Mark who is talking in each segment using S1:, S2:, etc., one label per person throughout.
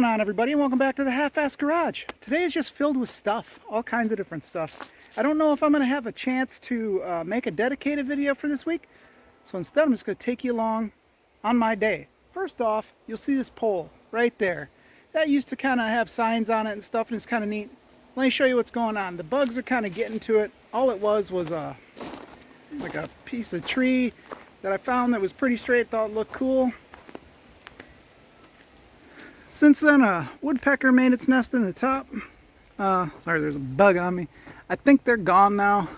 S1: going on, everybody, and welcome back to the Half-Fast Garage. Today is just filled with stuff, all kinds of different stuff. I don't know if I'm going to have a chance to make a dedicated video for this week, so instead I'm just going to take you along on my day. First off, you'll see this pole right there. That used to kind of have signs on it and stuff, and it's kind of neat. Let me show you what's going on. The bugs are kind of getting to it. All it was like a piece of tree that I found that was pretty straight, thought it looked cool. Since then, a woodpecker made its nest in the top. Sorry, there's a bug on me. I think they're gone now.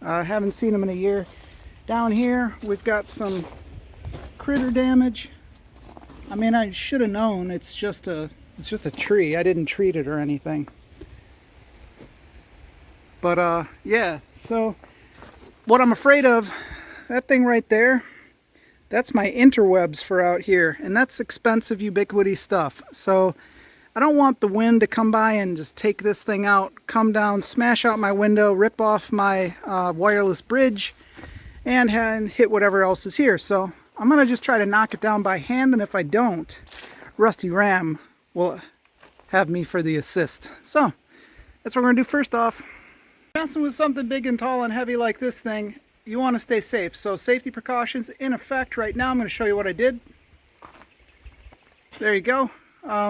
S1: I haven't seen them in a year. Down here, we've got some critter damage. I mean, I should have known. It's just a tree. I didn't treat it or anything. But yeah. So, what I'm afraid of, that thing right there. That's my interwebs for out here, and that's expensive ubiquity stuff. So I don't want the wind to come by and just take this thing out, come down, smash out my window, rip off my wireless bridge, and hit whatever else is here. So I'm gonna just try to knock it down by hand, and if I don't, Rusty Ram will have me for the assist. So that's what we're gonna do first off. Messing with something big and tall and heavy like this thing, you want to stay safe. So safety precautions in effect right now. I'm going to show you what I did. There you go.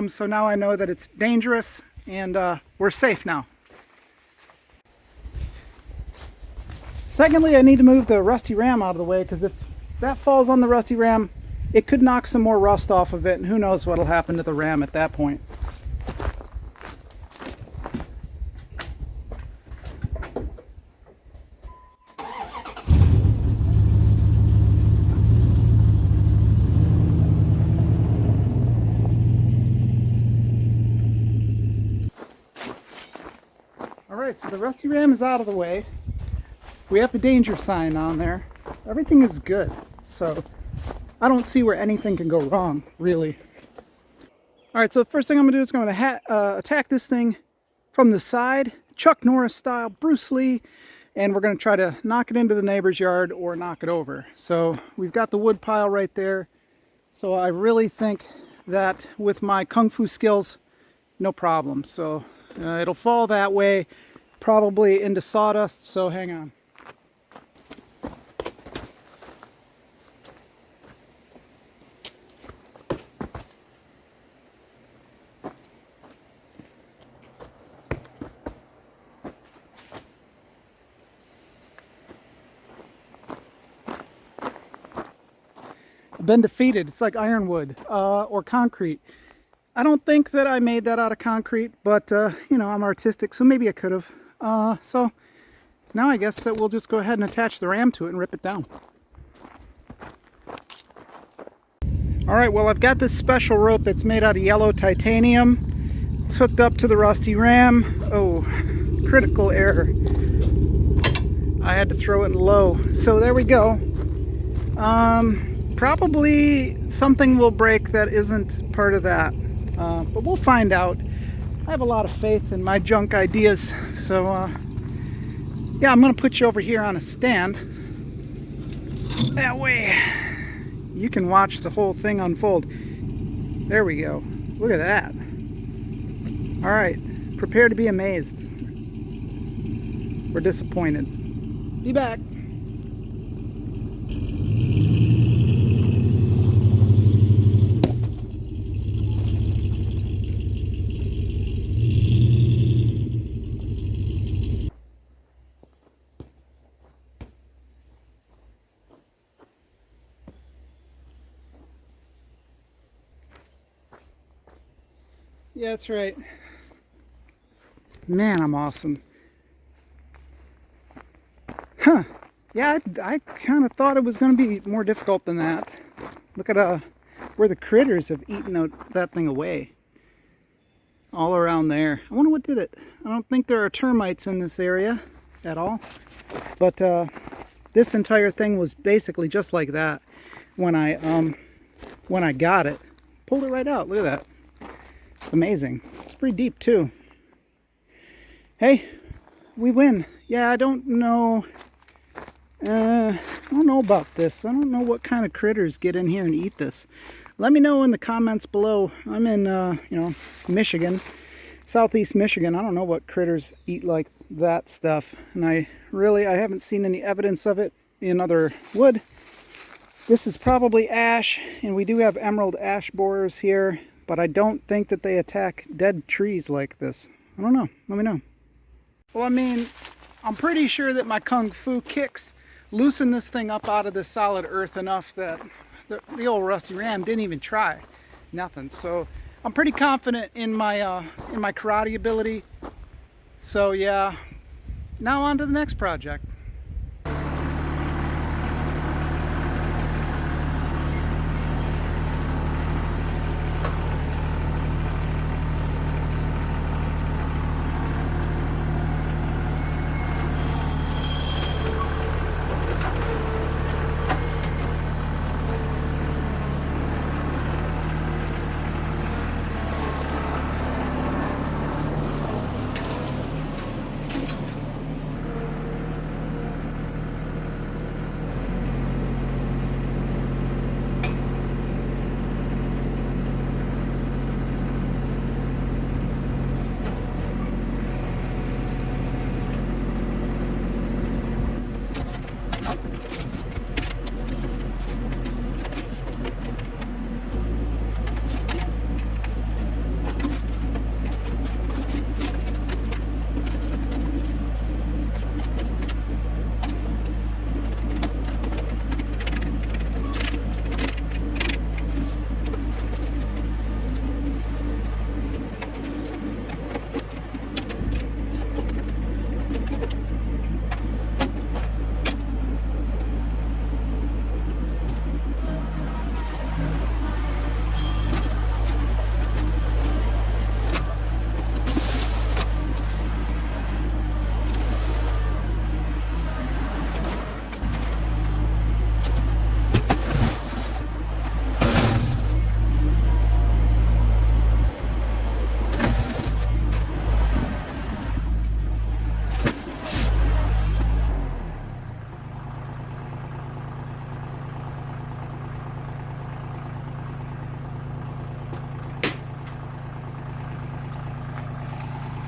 S1: So now I know that it's dangerous, and we're safe now. Secondly, I need to move the Rusty Ram out of the way, because if that falls on the Rusty Ram, it could knock some more rust off of it, and who knows what will happen to the Ram at that point. Alright, so the Rusty Ram is out of the way. We have the danger sign on there. Everything is good, so I don't see where anything can go wrong, really. Alright, so the first thing I'm going to do is I'm going to attack this thing from the side, Chuck Norris style, Bruce Lee, and we're going to try to knock it into the neighbor's yard or knock it over. So we've got the wood pile right there, so I really think that with my kung fu skills, no problem. So it'll fall that way, probably into sawdust, so hang on. I've been defeated. It's like ironwood or concrete. I don't think that I made that out of concrete, but you know, I'm artistic, so maybe I could have. So now I guess that we'll just go ahead and attach the Ram to it and rip it down. Alright, well, I've got this special rope. It's made out of yellow titanium. It's hooked up to the Rusty Ram. Oh, critical error. I had to throw it low. So there we go. Probably something will break that isn't part of that. But we'll find out. I have a lot of faith in my junk ideas. So, yeah, I'm going to put you over here on a stand. That way you can watch the whole thing unfold. There we go. Look at that. All right. Prepare to be amazed. Or disappointed. Be back. Yeah, that's right. Man, I'm awesome. Huh. Yeah, I kind of thought it was going to be more difficult than that. Look at where the critters have eaten that thing away. All around there. I wonder what did it. I don't think there are termites in this area at all. But this entire thing was basically just like that when I got it. Pulled it right out. Look at that. It's amazing. It's pretty deep too. Hey, we win. Yeah, I don't know. I don't know about this. I don't know what kind of critters get in here and eat this. Let me know in the comments below. I'm in, Michigan, southeast Michigan. I don't know what critters eat like that stuff. And I haven't seen any evidence of it in other wood. This is probably ash, and we do have emerald ash borers here, but I don't think that they attack dead trees like this. I don't know. Let me know. Well, I mean, I'm pretty sure that my Kung Fu kicks loosen this thing up out of the solid earth enough that the old rusty ram didn't even try. Nothing. So I'm pretty confident in my karate ability. So yeah, now on to the next project.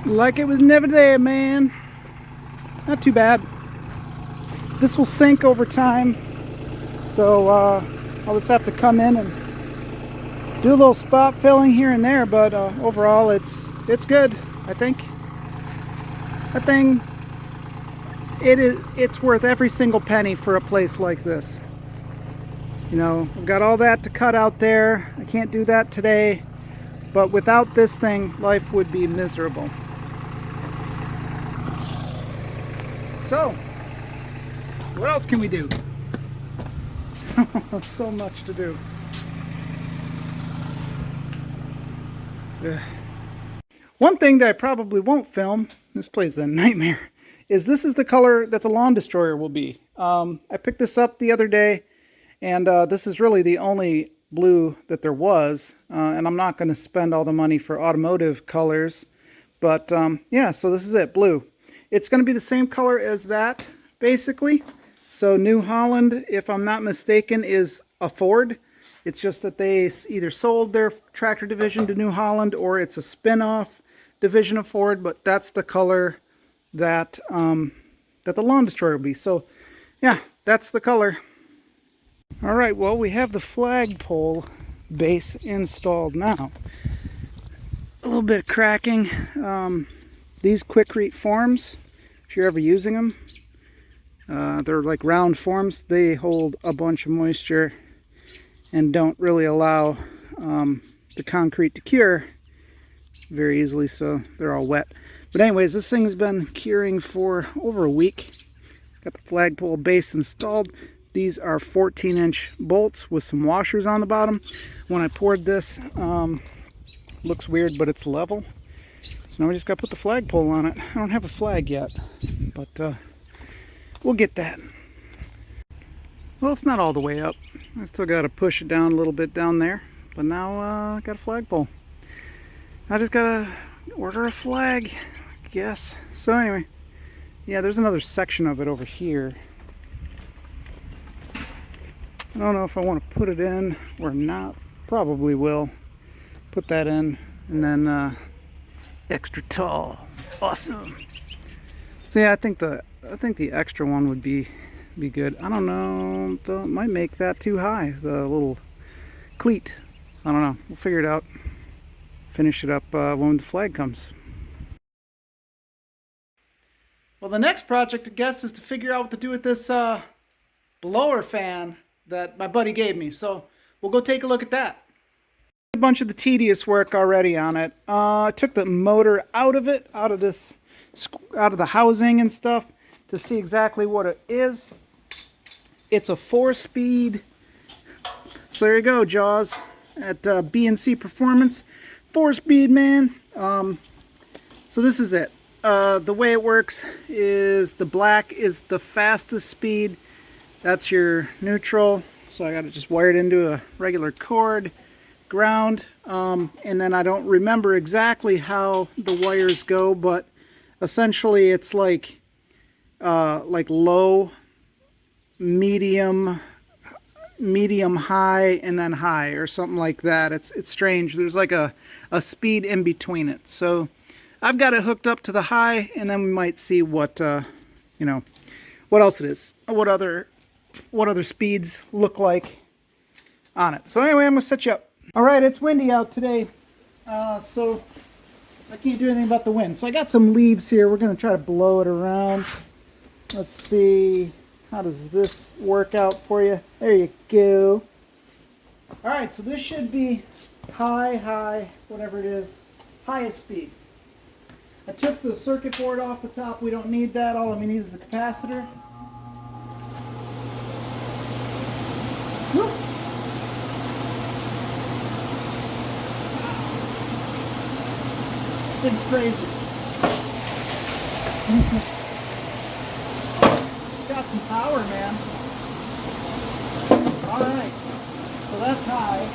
S1: Like it was never there, man. Not too bad. This will sink over time, so I'll just have to come in and do a little spot filling here and there, but overall it's good. I think that thing, it's worth every single penny for a place like this. You know, I've got all that to cut out there. I can't do that today, but without this thing, life would be miserable. So, what else can we do? So much to do. Ugh. One thing that I probably won't film, this place is a nightmare, is this is the color that the Lawn Destroyer will be. I picked this up the other day, and this is really the only blue that there was, and I'm not going to spend all the money for automotive colors, but yeah, so this is it, blue. It's going to be the same color as that, basically. So New Holland, if I'm not mistaken, is a Ford. It's just that they either sold their tractor division to New Holland or it's a spin-off division of Ford, but that's the color that, that the Lawn Destroyer will be. So yeah, that's the color. All right, well, we have the flagpole base installed now. A little bit of cracking. These Quikrete forms, if you're ever using them, they're like round forms. They hold a bunch of moisture and don't really allow the concrete to cure very easily, so they're all wet. But anyways, this thing's been curing for over a week. Got the flagpole base installed. These are 14-inch bolts with some washers on the bottom. When I poured this, looks weird, but it's level. So now we just got to put the flagpole on it. I don't have a flag yet, but we'll get that. Well, it's not all the way up. I still got to push it down a little bit down there, but now I got a flagpole. I just got to order a flag, I guess. So anyway, yeah, there's another section of it over here. I don't know if I want to put it in or not. Probably will put that in, and then extra tall. Awesome. So yeah, I think the extra one would be good. I don't know, though, it might make that too high, the little cleat. So I don't know. We'll figure it out. Finish it up when the flag comes. Well, the next project, I guess, is to figure out what to do with this blower fan that my buddy gave me. So we'll go take a look at that. A bunch of the tedious work already on it. I took the motor out of it, out of the housing and stuff, to see exactly what it is. It's a 4-speed. So there you go, Jaws, at B&C Performance. 4-speed, man. So this is it. The way it works is the black is the fastest speed. That's your neutral. So I got it just wired into a regular cord, ground, and then I don't remember exactly how the wires go, but essentially it's like low, medium, high, and then high, or something like that. It's strange. There's like a speed in between it. So I've got it hooked up to the high, and then we might see what what else it is, what other speeds look like on it. So anyway, I'm gonna set you up. All right, it's windy out today, so I can't do anything about the wind. So I got some leaves here. We're gonna try to blow it around. Let's see, how does this work out for you? There you go. All right, so this should be high, whatever it is, highest speed. I took the circuit board off the top. We don't need that. All we need is the capacitor. Whoop. This thing's crazy. It's got some power, man. Alright, so that's high.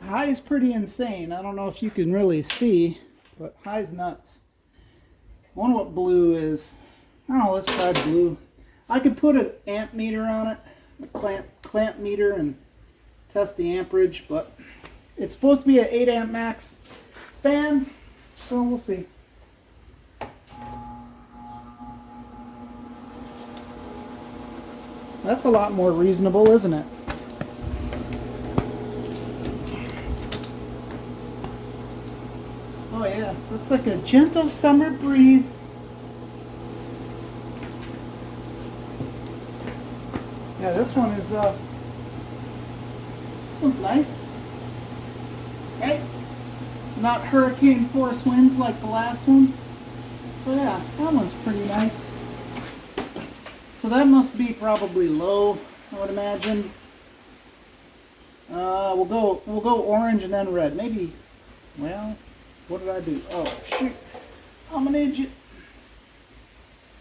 S1: High is pretty insane. I don't know if you can really see, but high's nuts. I wonder what blue is. I don't know, let's try blue. I could put an amp meter on it, a clamp meter, and test the amperage, but it's supposed to be an 8 amp max fan, so we'll see. That's a lot more reasonable, isn't it? Oh yeah, that's like a gentle summer breeze. Yeah, this one is this one's nice. Right? Not hurricane force winds like the last one. So yeah, that one's pretty nice. So that must be probably low, I would imagine. We'll go orange and then red. Maybe, well, what did I do? Oh shoot, I'm an idiot.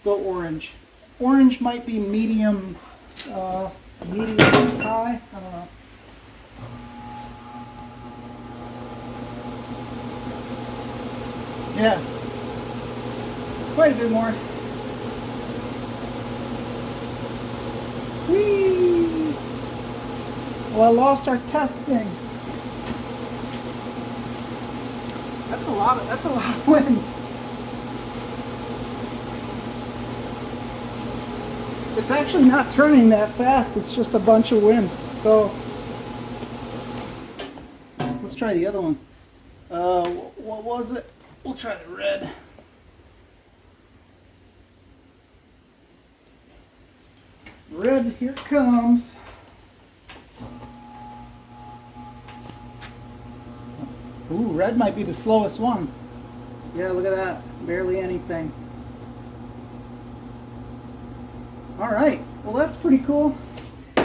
S1: Go orange. Orange might be medium, medium high. I don't know. Yeah, quite a bit more. Whee! Well, I lost our test thing. That's a lot of wind. It's actually not turning that fast. It's just a bunch of wind. So let's try the other one. What was it? We'll try the red. Red, here it comes. Ooh, red might be the slowest one. Yeah, look at that. Barely anything. All right. Well, that's pretty cool.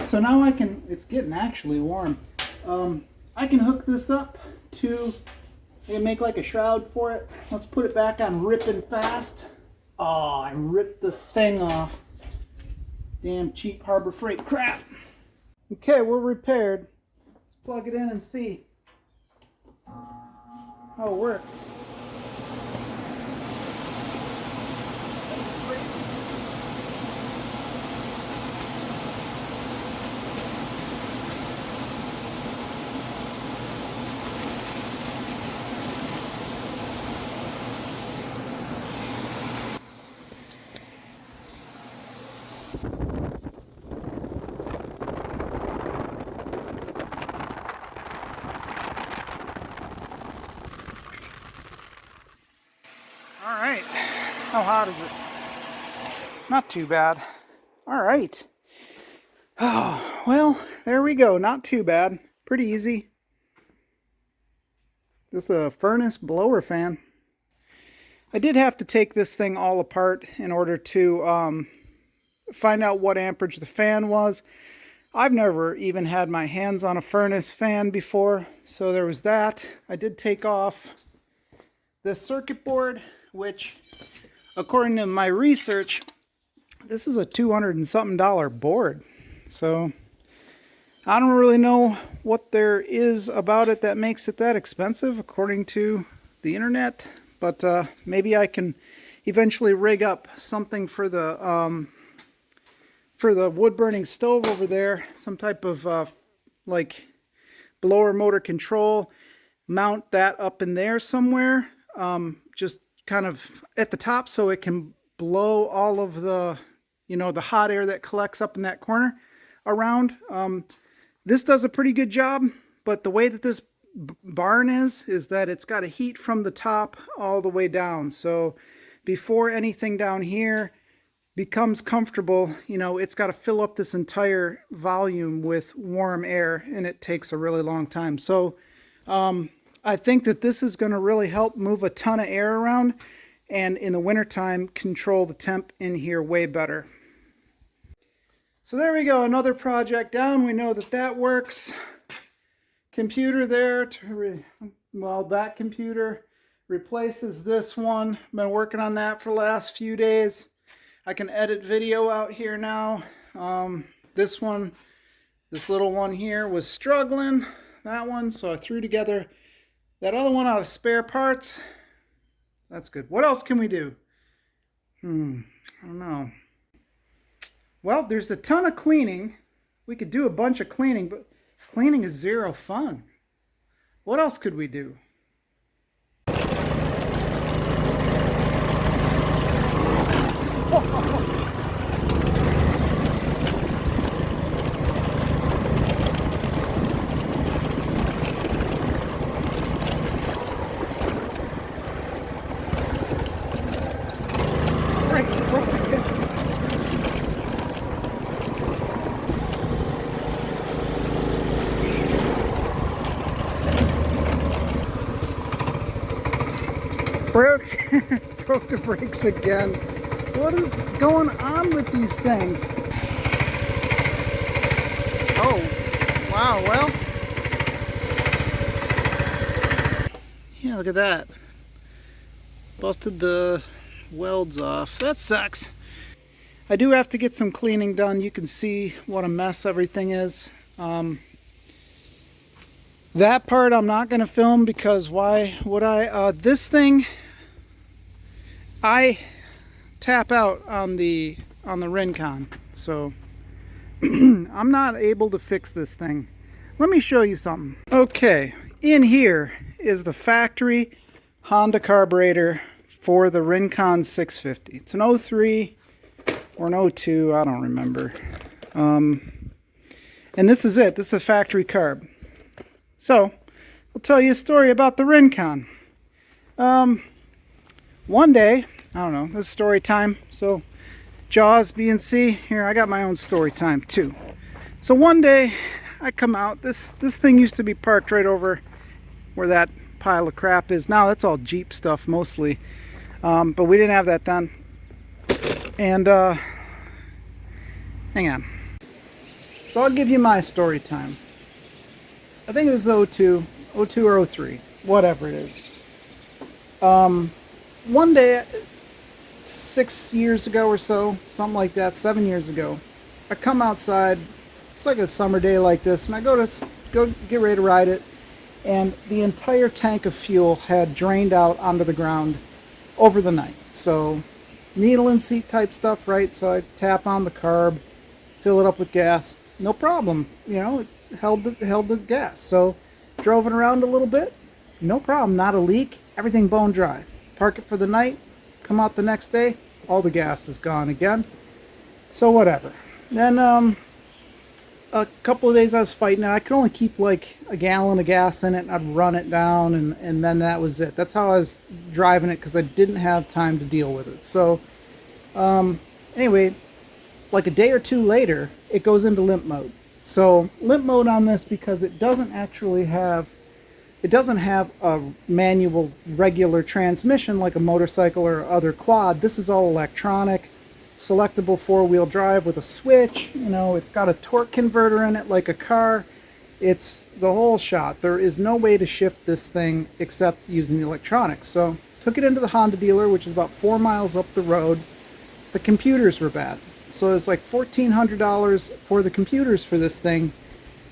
S1: So now I can, it's getting actually warm. I can hook this up to, and make like a shroud for it. Let's put it back on ripping fast. Oh, I ripped the thing off. Damn cheap Harbor Freight crap. Okay, we're repaired. Let's plug it in and see how it works. All right. How hot is it? Not too bad. All right. Oh, well, there we go. Not too bad. Pretty easy. This is a furnace blower fan. I did have to take this thing all apart in order to find out what amperage the fan was. I've never even had my hands on a furnace fan before, so there was that. I did take off this circuit board, which, according to my research, this is a $200 and something board. So I don't really know what there is about it that makes it that expensive, according to the internet. But maybe I can eventually rig up something for the wood burning stove over there, some type of like blower motor control, mount that up in there somewhere, just kind of at the top so it can blow all of the, you know, the hot air that collects up in that corner around. This does a pretty good job, but the way that this barn is that it's got a heat from the top all the way down. So before anything down here becomes comfortable, you know, it's got to fill up this entire volume with warm air, and it takes a really long time. So I think that this is going to really help move a ton of air around, and in the wintertime control the temp in here way better. So there we go, another project down. We know that that works. Computer there, well, that computer replaces this one. Been working on that for the last few days. I can edit video out here now. This little one here was struggling, that one, so I threw together that other one out of spare parts. That's good. What else can we do? I don't know. Well, there's a ton of cleaning. We could do a bunch of cleaning, but cleaning is zero fun. What else could we do? Brakes broken. Broke the brakes again. What is going on with these things? Oh, wow, well. Yeah, look at that. Busted the welds off. That sucks. I do have to get some cleaning done. You can see what a mess everything is. That part I'm not going to film because why would I? This thing, I tap out on the Rincon, so I'm not able to fix this thing. Let me show you something. Okay, in here is the factory Honda carburetor for the Rincon 650. It's an 03 or an 02, I don't remember. And this is it. This is a factory carb. So, I'll tell you a story about the Rincon. One day, I don't know, this is story time. So, Jaws, B&C, here, I got my own story time too. So one day, I come out, this thing used to be parked right over where that pile of crap is. Now, that's all Jeep stuff mostly. But we didn't have that then. And, hang on. So I'll give you my story time. I think this is 02 or 03, whatever it is. One day, 6 years ago or so, something like that, 7 years ago, I come outside, it's like a summer day like this, and I go get ready to ride it, and the entire tank of fuel had drained out onto the ground over the night. So, needle and seat type stuff, right? So I tap on the carb, fill it up with gas, no problem, you know, it held the gas. So drove it around a little bit, no problem, not a leak, everything bone dry. Park it for the night, come out the next day, all the gas is gone again. So whatever. Then a couple of days I was fighting it. I could only keep like a gallon of gas in it, and I'd run it down, and then that was it. That's how I was driving it because I didn't have time to deal with it. So anyway, like a day or two later, it goes into limp mode. So limp mode on this because it doesn't have a manual regular transmission like a motorcycle or other quad. This is all electronic, selectable four-wheel drive with a switch. You know, it's got a torque converter in it like a car. It's the whole shot. There is no way to shift this thing except using the electronics. So took it into the Honda dealer, which is about 4 miles up the road. The computers were bad. So it's like $1,400 for the computers for this thing.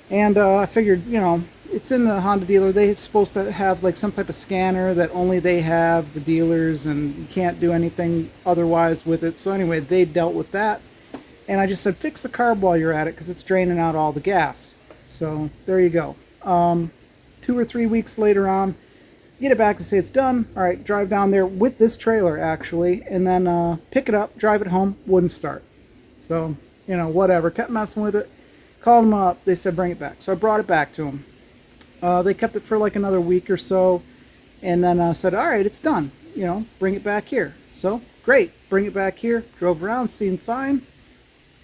S1: And I figured, you know, it's in the Honda dealer. They're supposed to have like some type of scanner that only they have, the dealers, and you can't do anything otherwise with it. So anyway, they dealt with that. And I just said, fix the carb while you're at it because it's draining out all the gas. So there you go. 2 or 3 weeks later on, get it back to say it's done. All right, drive down there with this trailer actually, and then pick it up, drive it home, wouldn't start. So, you know, whatever, kept messing with it. Called them up, they said bring it back. So I brought it back to them. They kept it for like another week or so, and then said, all right, it's done. You know, bring it back here. So, great, bring it back here. Drove around, seemed fine.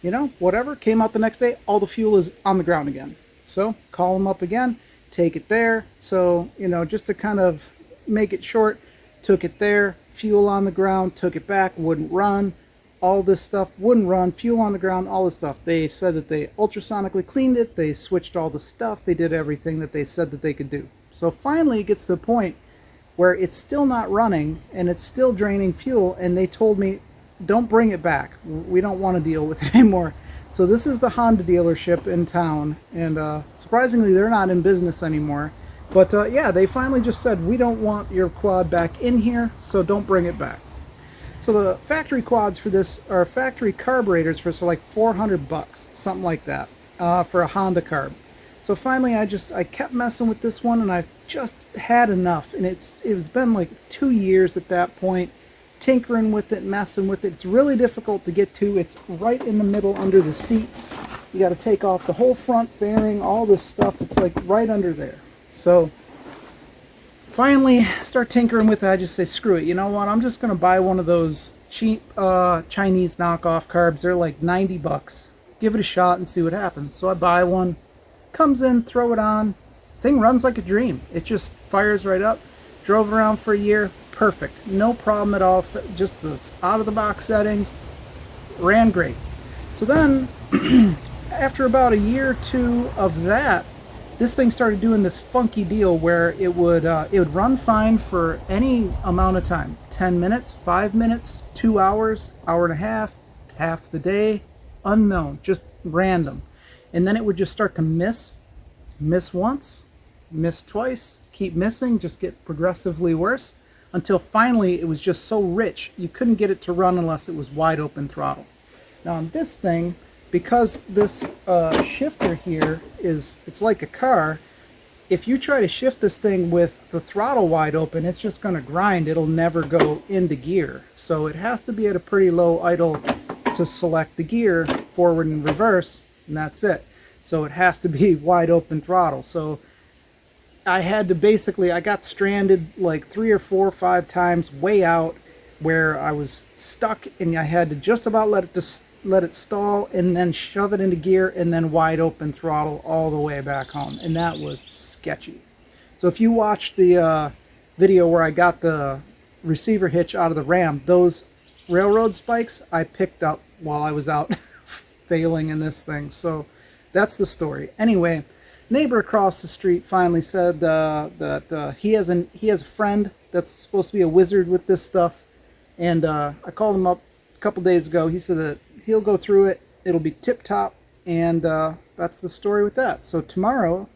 S1: You know, whatever. Came out the next day, all the fuel is on the ground again. So, call them up again, take it there. So, you know, just to kind of make it short, took it there, fuel on the ground, took it back, wouldn't run. All this stuff wouldn't run, fuel on the ground, all this stuff. They said that they ultrasonically cleaned it, they switched all the stuff, they did everything that they said that they could do. So finally it gets to the point where it's still not running and it's still draining fuel, and they told me, don't bring it back. We don't want to deal with it anymore. So this is the Honda dealership in town, and surprisingly they're not in business anymore. But yeah, they finally just said, we don't want your quad back in here, so don't bring it back. So the factory quads for this, or factory carburetors for this, are like $400, something like that, for a Honda carb. So finally I kept messing with this one, and I just had enough. And it was been like 2 years at that point, tinkering with it, messing with it. It's really difficult to get to. It's right in the middle under the seat. You got to take off the whole front fairing, all this stuff. It's like right under there. So finally start tinkering with it. I just say, screw it, you know what, I'm just gonna buy one of those cheap Chinese knockoff carbs. They're like $90. Give it a shot and see what happens. So I buy one, comes in, throw it on, thing runs like a dream. It just fires right up. Drove around for a year, perfect, no problem at all. Just those out of the box settings, ran great. So then after about a year or two of that, this thing started doing this funky deal where it would run fine for any amount of time. 10 minutes, 5 minutes, 2 hours, hour and a half the day, unknown, just random. And then it would just start to miss once, miss twice, keep missing, just get progressively worse, until finally it was just so rich you couldn't get it to run unless it was wide open throttle. Now on this thing, because this shifter here it's like a car, if you try to shift this thing with the throttle wide open, it's just going to grind. It'll never go into gear. So it has to be at a pretty low idle to select the gear, forward and reverse, and that's it. So it has to be wide open throttle. So I had to basically, I got stranded like 3 or 4 or 5 times way out where I was stuck, and I had to just about let it stall and then shove it into gear and then wide open throttle all the way back home. And that was sketchy. So if you watched the video where I got the receiver hitch out of the Ram, those railroad spikes I picked up while I was out failing in this thing. So that's the story. Anyway, neighbor across the street finally said that he has a friend that's supposed to be a wizard with this stuff, and I called him up a couple days ago. He said that he'll go through it, it'll be tip-top, and that's the story with that. So tomorrow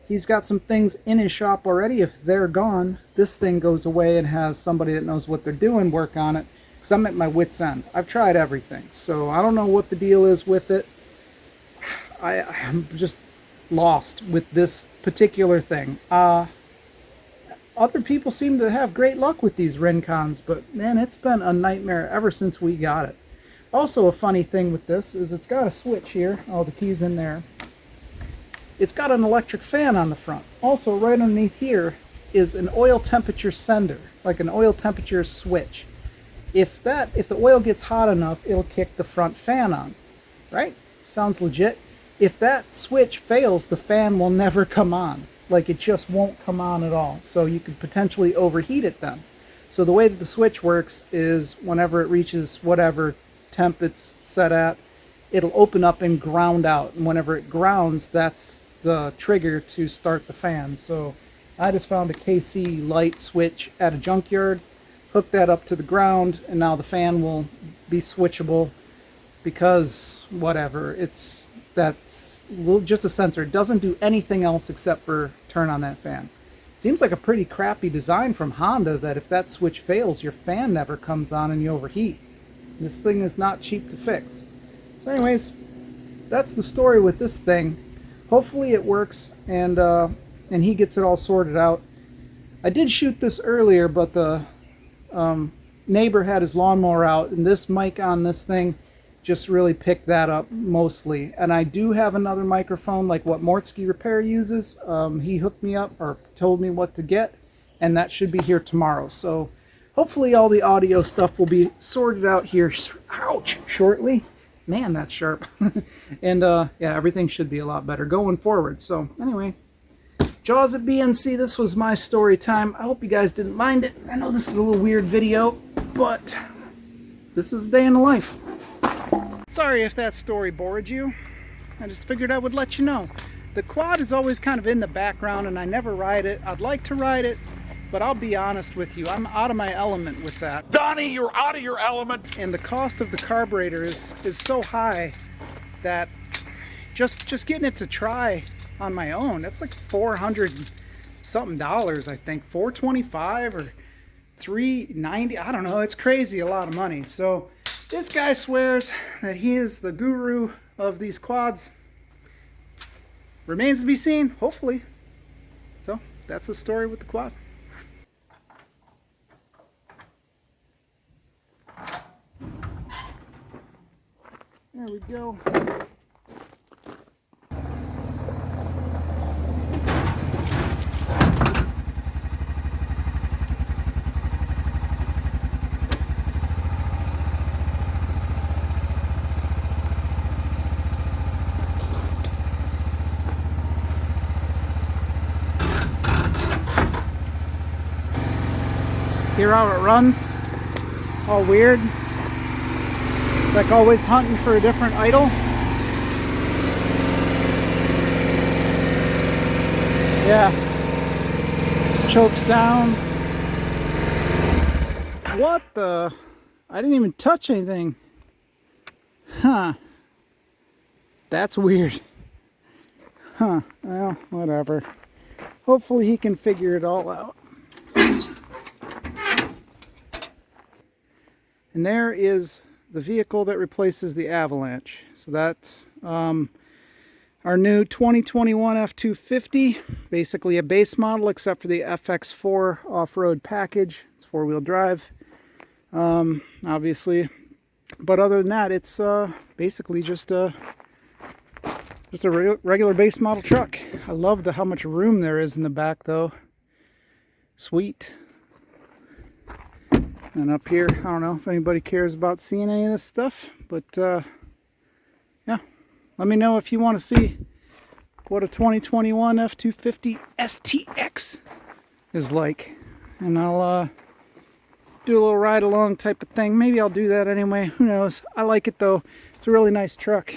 S1: he's got some things in his shop already. If they're gone, this thing goes away and has somebody that knows what they're doing work on it, because I'm at my wit's end. I've tried everything, so I don't know what the deal is with it. I'm just lost with this particular thing. Other people seem to have great luck with these Rincons, but man, it's been a nightmare ever since we got it. Also, a funny thing with this is it's got a switch here, all the keys in there. It's got an electric fan on the front. Also, right underneath here is an oil temperature sender, like an oil temperature switch. If the oil gets hot enough, it'll kick the front fan on, right? Sounds legit. If that switch fails, the fan will never come on. Like, it just won't come on at all. So you could potentially overheat it then. So the way that the switch works is whenever it reaches whatever temp it's set at, it'll open up and ground out. And whenever it grounds, that's the trigger to start the fan. So I just found a KC light switch at a junkyard, hooked that up to the ground, and now the fan will be switchable because whatever, that's just a sensor. It doesn't do anything else except for turn on that fan. Seems like a pretty crappy design from Honda that if that switch fails, your fan never comes on and you overheat. This thing is not cheap to fix. So anyways, that's the story with this thing. Hopefully it works and he gets it all sorted out. I did shoot this earlier, but the neighbor had his lawnmower out, and this mic on this thing just really picked that up mostly. And I do have another microphone like what Mortsky Repair uses. He hooked me up or told me what to get, and that should be here tomorrow. So hopefully all the audio stuff will be sorted out here shortly. Man, that's sharp. And yeah, everything should be a lot better going forward. So anyway, Jaws at BNC, this was my story time. I hope you guys didn't mind it. I know this is a little weird video, but this is a day in the life. Sorry if that story bored you. I just figured I would let you know. The quad is always kind of in the background and I never ride it. I'd like to ride it, but I'll be honest with you, I'm out of my element with that.
S2: Donnie, you're out of your element.
S1: And the cost of the carburetor is so high that just getting it to try on my own, that's like $400 something, I think. $425 or $390, I don't know. It's crazy, a lot of money. So this guy swears that he is the guru of these quads. Remains to be seen, hopefully. So that's the story with the quad. There we go. Hear how it runs? All weird. It's like always hunting for a different idol. Yeah. Chokes down. What the? I didn't even touch anything. Huh. That's weird. Huh. Well, whatever. Hopefully he can figure it all out. And there is the vehicle that replaces the Avalanche. So that's our new 2021 F250. Basically a base model except for the FX4 off-road package. It's four-wheel drive, obviously. But other than that, it's basically just a regular base model truck. I love how much room there is in the back, though. Sweet. And up here, I don't know if anybody cares about seeing any of this stuff, but yeah, let me know if you want to see what a 2021 F250 STX is like, and I'll do a little ride along type of thing. Maybe I'll do that anyway, who knows. I like it though. It's a really nice truck.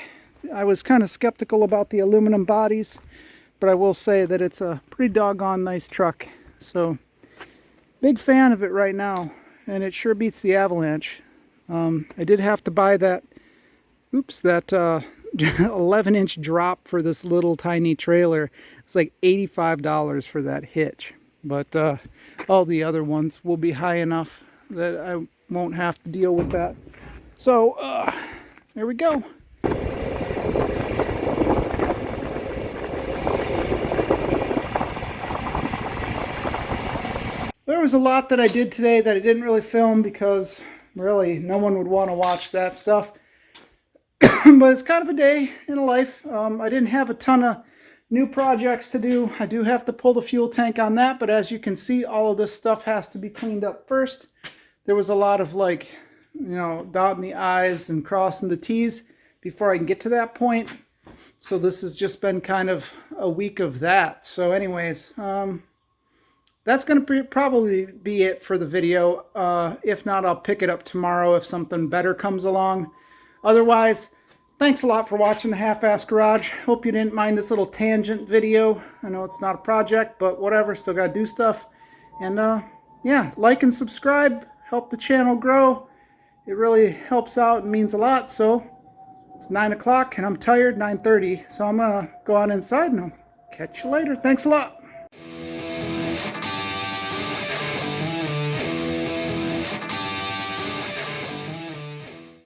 S1: I was kind of skeptical about the aluminum bodies, but I will say that it's a pretty doggone nice truck. So big fan of it right now. And it sure beats the Avalanche. I did have to buy that 11-inch drop for this little tiny trailer. It's like $85 for that hitch. But all the other ones will be high enough that I won't have to deal with that. So, there we go. There was a lot that I did today that I didn't really film because really no one would want to watch that stuff. But it's kind of a day in a life. I didn't have a ton of new projects to do. I do have to pull the fuel tank on that, but as you can see, all of this stuff has to be cleaned up first. There was a lot of like, dotting the I's and crossing the T's before I can get to that point. So this has just been kind of a week of that. So anyways, that's going to probably be it for the video. If not, I'll pick it up tomorrow if something better comes along. Otherwise, thanks a lot for watching the Half-Ass Garage. Hope you didn't mind this little tangent video. I know it's not a project, but whatever, still got to do stuff. And yeah, like and subscribe. Help the channel grow. It really helps out and means a lot. So it's 9 o'clock and I'm tired, 9:30. So I'm going to go on inside and I'll catch you later. Thanks a lot.